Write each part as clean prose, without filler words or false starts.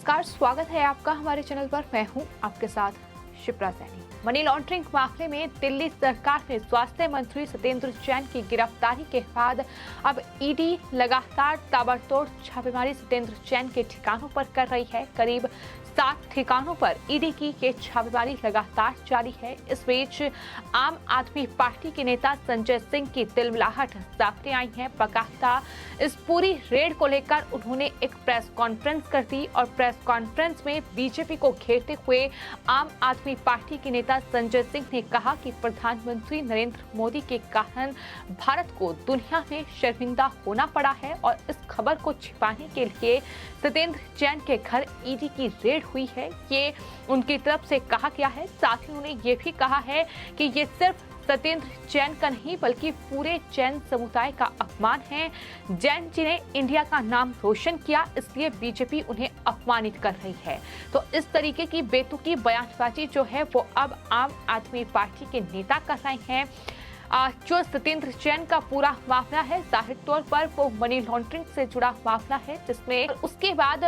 नमस्कार, स्वागत है आपका हमारे चैनल पर। मैं हूं आपके साथ शिप्रा सैनी। मनी लॉन्ड्रिंग मामले में दिल्ली सरकार ने स्वास्थ्य मंत्री सत्येंद्र जैन की गिरफ्तारी के बाद अब ईडी लगातार ताबड़तोड़ छापेमारी सत्येंद्र जैन के ठिकानों पर कर रही है। करीब 7 ठिकानों पर ईडी की ये छापेमारी लगातार जारी है। इस बीच आम आदमी पार्टी के नेता संजय सिंह की तिलमिलाहट सामने आई है। बकायदा इस पूरी रेड को लेकर उन्होंने एक प्रेस कॉन्फ्रेंस कर दी और प्रेस कॉन्फ्रेंस में बीजेपी को घेरते हुए आम आदमी पार्टी के नेता संजय सिंह ने कहा कि प्रधानमंत्री नरेंद्र मोदी के कारण भारत को दुनिया में शर्मिंदा होना पड़ा है और इस खबर को छिपाने के लिए सत्येंद्र जैन के घर ईडी की रेड हुई है, ये उनकी तरफ से कहा गया है। साथ ही उन्होंने ये भी कहा है कि ये सिर्फ सत्येंद्र जैन का नहीं बल्कि पूरे जैन समुदाय का अपमान है। जैन जी ने इंडिया का नाम रोशन किया, इसलिए बीजेपी उन्हें अपमानित कर रही है। तो इस तरीके की बेतुकी बयानबाजी जो है वो अब आम आदमी पार्टी के नेता कर रहे हैं। जो सत्येंद्र जैन का पूरा मामला है, जाहिर तौर पर वो मनी लॉन्ड्रिंग से जुड़ा मामला है, जिसमें उसके बाद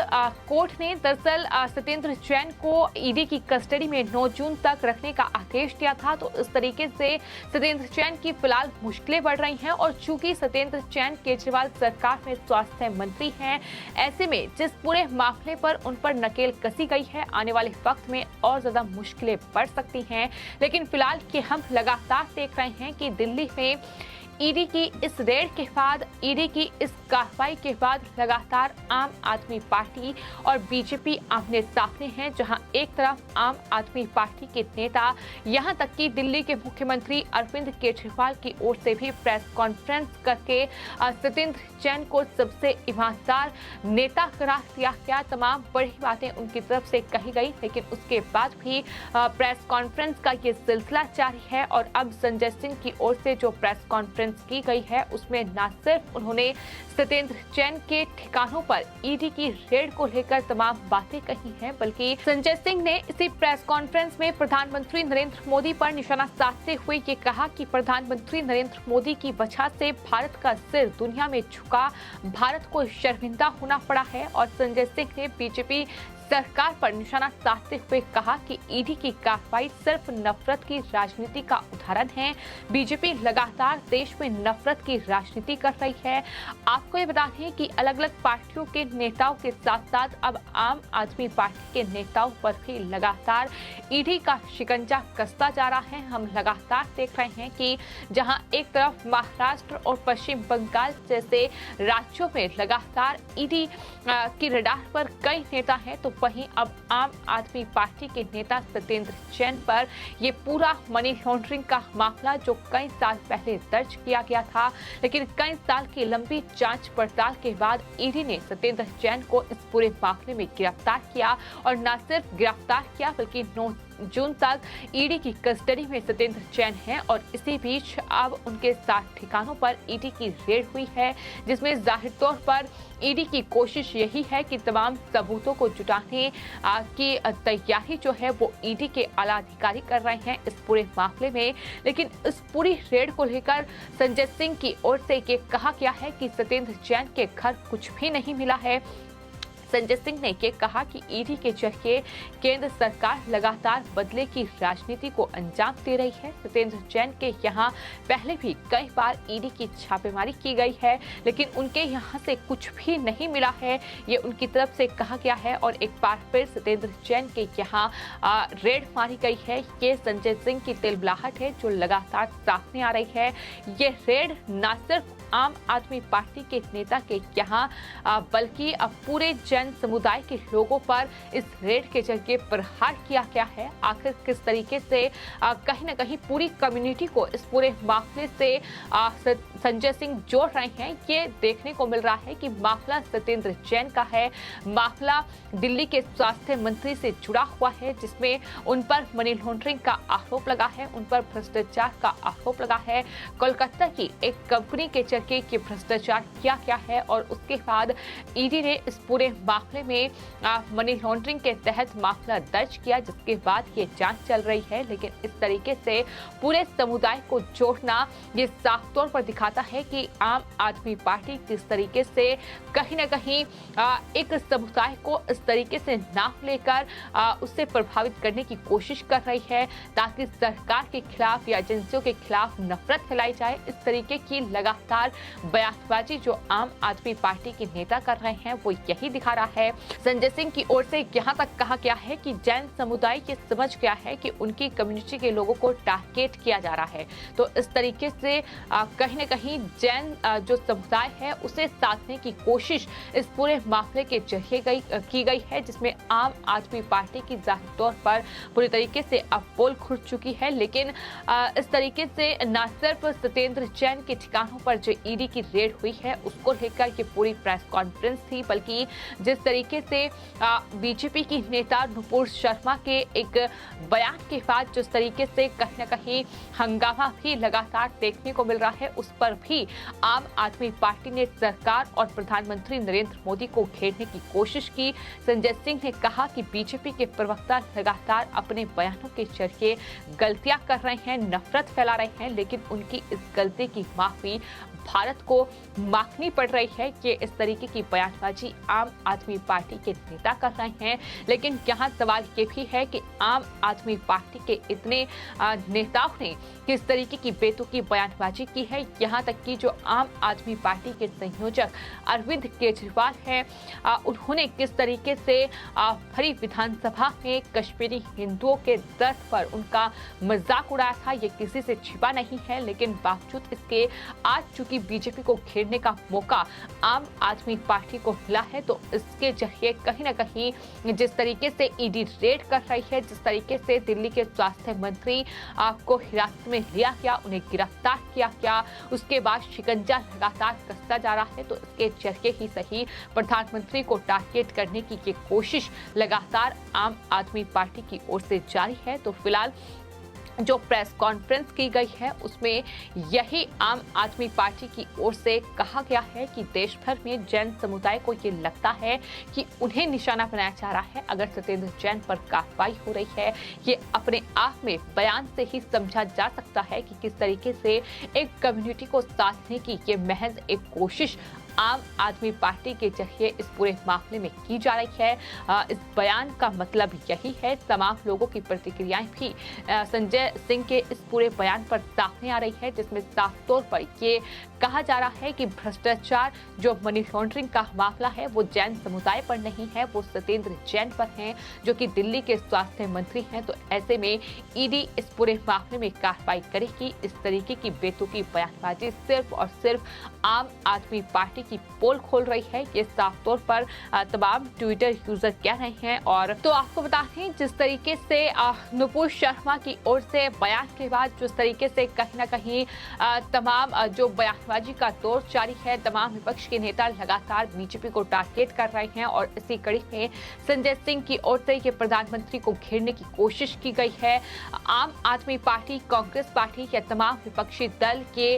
कोर्ट ने दरअसल सत्येंद्र जैन को ईडी की कस्टडी में 9 जून तक रखने का आदेश दिया था। तो इस तरीके से सत्येंद्र जैन की फिलहाल मुश्किलें बढ़ रही हैं और चूंकि सत्येंद्र जैन केजरीवाल सरकार में स्वास्थ्य मंत्री हैं, ऐसे में जिस पूरे मामले पर उन पर नकेल कसी गई है, आने वाले वक्त में और ज्यादा मुश्किलें बढ़ सकती हैं। लेकिन फिलहाल के हम लगातार देख रहे हैं कि दिल्ली में ईडी की इस रेड के बाद, ईडी की इस कार्रवाई के बाद लगातार आम आदमी पार्टी और बीजेपी आमने सामने हैं, जहां एक तरफ आम आदमी पार्टी के नेता, यहां तक कि दिल्ली के मुख्यमंत्री अरविंद केजरीवाल की ओर से भी प्रेस कॉन्फ्रेंस करके सत्येंद्र जैन को सबसे ईमानदार नेता करार दिया गया। तमाम बड़ी बातें उनकी तरफ से कही गई, लेकिन उसके बाद भी प्रेस कॉन्फ्रेंस का ये सिलसिला जारी है और अब संजय सिंह की ओर से जो प्रेस कॉन्फ्रेंस की गई है उसमें न सिर्फ उन्होंने सत्येंद्र जैन के ठिकानों पर ईडी की रेड को लेकर तमाम बातें कही हैं, बल्कि संजय सिंह ने इसी प्रेस कॉन्फ्रेंस में प्रधानमंत्री नरेंद्र मोदी पर निशाना साधते हुए ये कहा कि प्रधानमंत्री नरेंद्र मोदी की वजह से भारत का सिर दुनिया में झुका, भारत को शर्मिंदा होना पड़ा है। और संजय सिंह ने बीजेपी सरकार पर निशाना साधते हुए कहा कि ईडी की कार्रवाई सिर्फ नफरत की राजनीति का उदाहरण है। बीजेपी लगातार देश में नफरत की राजनीति कर रही है। आपको ये बता दें कि अलग अलग पार्टियों के नेताओं के साथ साथ अब आम आदमी पार्टी के नेताओं पर भी लगातार ईडी का शिकंजा कसता जा रहा है। हम लगातार देख रहे हैं कि जहां एक तरफ महाराष्ट्र और पश्चिम बंगाल जैसे राज्यों में लगातार ईडी की रडार पर कई नेता हैं, तो वहीं अब आम आदमी पार्टी के नेता सत्येंद्र जैन पर ये पूरा मनी लॉन्ड्रिंग का मामला जो कई साल पहले दर्ज किया गया था, लेकिन कई साल की लंबी जांच पड़ताल के बाद ईडी ने सत्येंद्र जैन को इस पूरे मामले में गिरफ्तार किया और न सिर्फ गिरफ्तार किया बल्कि 9 जून तक ईडी की कस्टडी में सत्येंद्र जैन हैं। और इसी बीच अब उनके 7 ठिकानों पर ईडी की रेड हुई है, जिसमें जाहिर तौर पर ईडी की कोशिश यही है कि तमाम सबूतों को जुटाने की तैयारी जो है वो ईडी के आला अधिकारी कर रहे हैं इस पूरे मामले में। लेकिन इस पूरी रेड को लेकर संजय सिंह की ओर से ये कहा गया है कि सत्येंद्र जैन के घर कुछ भी नहीं मिला है। संजय सिंह ने ये कहा कि ईडी के जरिए केंद्र सरकार लगातार बदले की राजनीति को अंजाम दे रही है। सत्येंद्र जैन के यहाँ पहले भी कई बार ईडी की छापेमारी की गई है, लेकिन उनके यहाँ से कुछ भी नहीं मिला है, ये उनकी तरफ से कहा गया है। और एक बार फिर सत्येंद्र जैन के यहाँ रेड मारी गई है। ये संजय सिंह की तिलमिलाहट है जो लगातार सामने आ रही है। ये रेड न सिर्फ आम आदमी पार्टी के नेता के यहाँ बल्कि अब पूरे जैन समुदाय के लोगों पर इस रेड के जरिए प्रहार किया गया है। आखिर किस तरीके से कहीं न कहीं पूरी कम्युनिटी को इस पूरे मामले से संजय सिंह जोड़ रहे हैं, ये देखने को मिल रहा है कि मामला सत्येंद्र जैन का है। मामला दिल्ली के स्वास्थ्य मंत्री से जुड़ा हुआ है, जिसमें उन पर मनी लॉन्ड्रिंग का आरोप लगा है, उन पर भ्रष्टाचार का आरोप लगा है। कोलकाता की एक कंपनी के करके कि भ्रष्टाचार क्या क्या है, और उसके बाद ईडी ने इस पूरे मामले में मनी लॉन्ड्रिंग के तहत मामला दर्ज किया, जिसके बाद ये जांच चल रही है। लेकिन इस तरीके से पूरे समुदाय को जोड़ना ये साफ तौर पर दिखाता है कि आम आदमी पार्टी किस तरीके से कहीं ना कहीं एक समुदाय को इस तरीके से नाम लेकर उससे प्रभावित करने की कोशिश कर रही है, ताकि सरकार के खिलाफ या एजेंसियों के खिलाफ नफरत फैलाई जाए। इस तरीके की लगातार बयानबाजी जो आम आदमी पार्टी के नेता कर रहे हैं वो यही दिखा रहा है। संजय सिंह की ओर से यहाँ तक कहा गया है कि जैन समुदाय ये समझ गया है कि उनकी कम्युनिटी के लोगों को टारगेट किया जा रहा है, तो इस तरीके से कहीं न कहीं जैन जो समुदाय है उसे साधने की कोशिश इस पूरे मामले के जरिए की गई है, जिसमें आम आदमी पार्टी की जाहिर तौर पर पूरी तरीके से अब पोल खुल चुकी है। लेकिन इस तरीके से न सिर्फ सत्येंद्र जैन के ठिकानों पर जो ईडी की रेड हुई है उसको लेकर ये पूरी प्रेस कॉन्फ्रेंस थी, बल्कि जिस तरीके से बीजेपी की नेता नुपुर शर्मा के एक बयान के बाद जिस तरीके से कहीं न कहीं हंगामा भी लगातार देखने को मिल रहा है, उस पर भी आम आदमी पार्टी ने सरकार और प्रधानमंत्री नरेंद्र मोदी को घेरने की कोशिश की। संजय सिंह ने कहा कि बीजेपी के प्रवक्ता लगातार अपने बयानों के जरिए गलतियां कर रहे हैं, नफरत फैला रहे हैं, लेकिन उनकी इस गलती की माफी भारत को मांगनी पड़ रही है कि इस तरीके की बयानबाजी आम आदमी पार्टी के नेता कर रहे हैं। लेकिन यहाँ सवाल ये भी है कि आम आदमी पार्टी के इतने नेताओं ने किस तरीके की बेतुकी बयानबाजी की है। यहाँ तक कि जो आम आदमी पार्टी के संयोजक अरविंद केजरीवाल हैं, उन्होंने किस तरीके से भरी विधानसभा में कश्मीरी हिंदुओं के दर्द पर उनका मजाक उड़ाया था, ये किसी से छिपा नहीं है। लेकिन बावजूद इसके आज चूंकि बीजेपी को घेरने का मौका आम आदमी पार्टी को मिला है, तो इसके जरिए कहीं ना कहीं जिस तरीके से ईडी रेड कर रही है, जिस तरीके से दिल्ली के स्वास्थ्य मंत्री को हिरासत में लिया गया, उन्हें गिरफ्तार किया गया, उसके बाद शिकंजा लगातार कसता जा रहा है, तो इसके जरिए ही सही प्रधानमंत्री को टारगेट करने की ये कोशिश लगातार आम आदमी पार्टी की ओर से जारी है। तो फिलहाल जो प्रेस कॉन्फ्रेंस की गई है उसमें यही आम आदमी पार्टी की ओर से कहा गया है कि देश भर में जैन समुदाय को ये लगता है कि उन्हें निशाना बनाया जा रहा है। अगर सत्येंद्र जैन पर कार्रवाई हो रही है, ये अपने आप में बयान से ही समझा जा सकता है कि किस तरीके से एक कम्युनिटी को साधने की ये महज एक कोशिश आम आदमी पार्टी के जरिए इस पूरे मामले में की जा रही है। इस बयान का मतलब यही है। तमाम लोगों की प्रतिक्रियाएं भी संजय सिंह के इस पूरे बयान पर सामने आ रही है, जिसमें साफ तौर पर ये कहा जा रहा है कि भ्रष्टाचार जो मनी लॉन्ड्रिंग का मामला है वो जैन समुदाय पर नहीं है, वो सत्येंद्र जैन पर है, जो कि दिल्ली के स्वास्थ्य मंत्री हैं। तो ऐसे में ईडी इस पूरे मामले में कार्रवाई करेगी। इस तरीके की बेतुकी बयानबाजी सिर्फ और सिर्फ आम आदमी पार्टी की पोल खोल रही है, ये साफ तौर पर तमाम ट्विटर यूजर कह रहे हैं। और तो आपको बता दें, जिस तरीके से नुपुर शर्मा की ओर से बयान के बाद जिस तरीके से कहीं ना कहीं तमाम जो बयानबाजी का दौर जारी है, तमाम विपक्ष के नेता लगातार बीजेपी को टारगेट कर रहे हैं, और इसी कड़ी में संजय सिंह की ओर से ये प्रधानमंत्री को घेरने की कोशिश की गई है। आम आदमी पार्टी, कांग्रेस पार्टी या तमाम विपक्षी दल के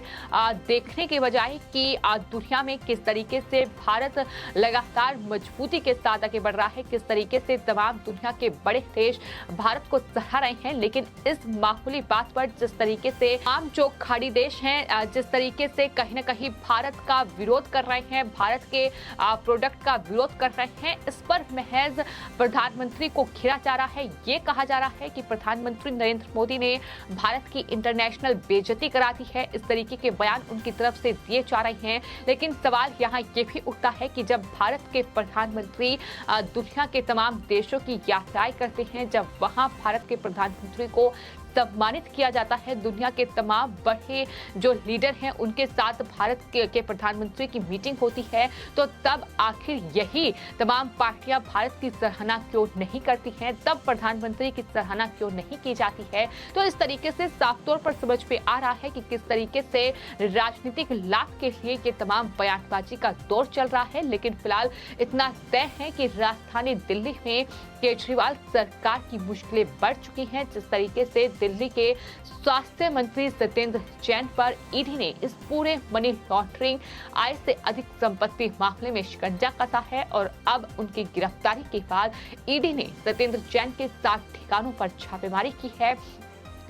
देखने के बजाय कि दुनिया में किस तरीके से भारत लगातार मजबूती के साथ आगे बढ़ रहा है, किस तरीके से तमाम दुनिया के बड़े देश भारत को सराह रहे हैं, लेकिन इस मामूली बात पर जिस तरीके से आम जो खाड़ी देश हैं जिस तरीके से कहीं न कहीं भारत का विरोध कर रहे हैं, भारत के प्रोडक्ट का विरोध कर रहे हैं, इस पर महज प्रधानमंत्री को घेरा जा रहा है। ये कहा जा रहा है कि प्रधानमंत्री नरेंद्र मोदी ने भारत की इंटरनेशनल बेइज्जती करा दी है। इस तरीके के बयान उनकी तरफ से दिए जा रहे हैं। लेकिन सवाल यहाँ ये भी उठता है कि जब भारत के प्रधानमंत्री दुनिया के तमाम देशों की यात्राएं करते हैं, जब वहां भारत के प्रधानमंत्री को सम्मानित किया जाता है, दुनिया के तमाम बड़े जो लीडर हैं उनके साथ भारत के प्रधानमंत्री की मीटिंग होती है, तो तब आखिर यही तमाम पार्टियां भारत की सराहना क्यों नहीं करती हैं, तब प्रधानमंत्री की सराहना क्यों नहीं की जाती है। तो इस तरीके से साफ तौर पर समझ में आ रहा है कि किस तरीके से राजनीतिक लाभ के लिए ये तमाम बयानबाजी का दौर चल रहा है। लेकिन फिलहाल इतना तय है कि राजधानी दिल्ली में केजरीवाल सरकार की मुश्किलें बढ़ चुकी हैं। जिस तरीके से दिल्ली के स्वास्थ्य मंत्री सत्येंद्र जैन पर ईडी ने इस पूरे मनी लॉन्ड्रिंग आय से अधिक संपत्ति मामले में शिकंजा कसा है और अब उनकी गिरफ्तारी के बाद ईडी ने सत्येंद्र जैन के 7 ठिकानों पर छापेमारी की है,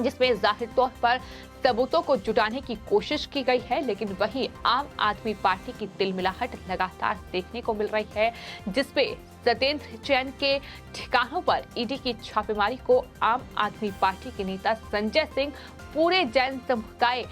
जिसमें जाहिर तौर पर सबूतों को जुटाने की कोशिश की गई है, लेकिन वहीं आम आदमी पार्टी की तिलमिलाहट लगातार देखने को मिल रही है, जिसपे सत्येंद्र जैन के ठिकानों पर ईडी की छापेमारी को आम आदमी पार्टी के नेता संजय सिंह पूरे जैन समुदाय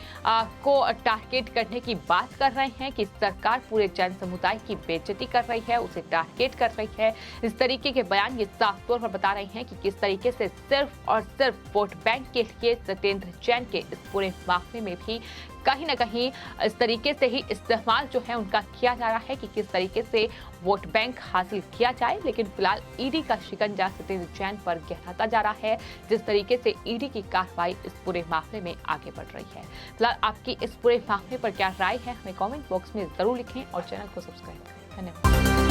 को टारगेट करने की बात कर रहे हैं कि सरकार पूरे जैन समुदाय की बेइज्जती कर रही है, उसे टारगेट कर रही है। इस तरीके के बयान ये साफ तौर पर बता रहे हैं कि किस तरीके से सिर्फ और सिर्फ वोट बैंक के लिए सत्येंद्र जैन के इस पूरे मामले में भी कहीं न कहीं इस तरीके से ही इस्तेमाल जो है उनका किया जा रहा है कि किस तरीके से वोट बैंक हासिल किया जाए। लेकिन फिलहाल ईडी का शिकंजा सत्येंद्र जैन पर गहराता जा रहा है, जिस तरीके से ईडी की कार्रवाई इस पूरे मामले में आगे बढ़ रही है। फिलहाल आपकी इस पूरे मामले पर क्या राय है, हमें कमेंट बॉक्स में जरूर लिखें और चैनल को सब्सक्राइब करें। धन्यवाद।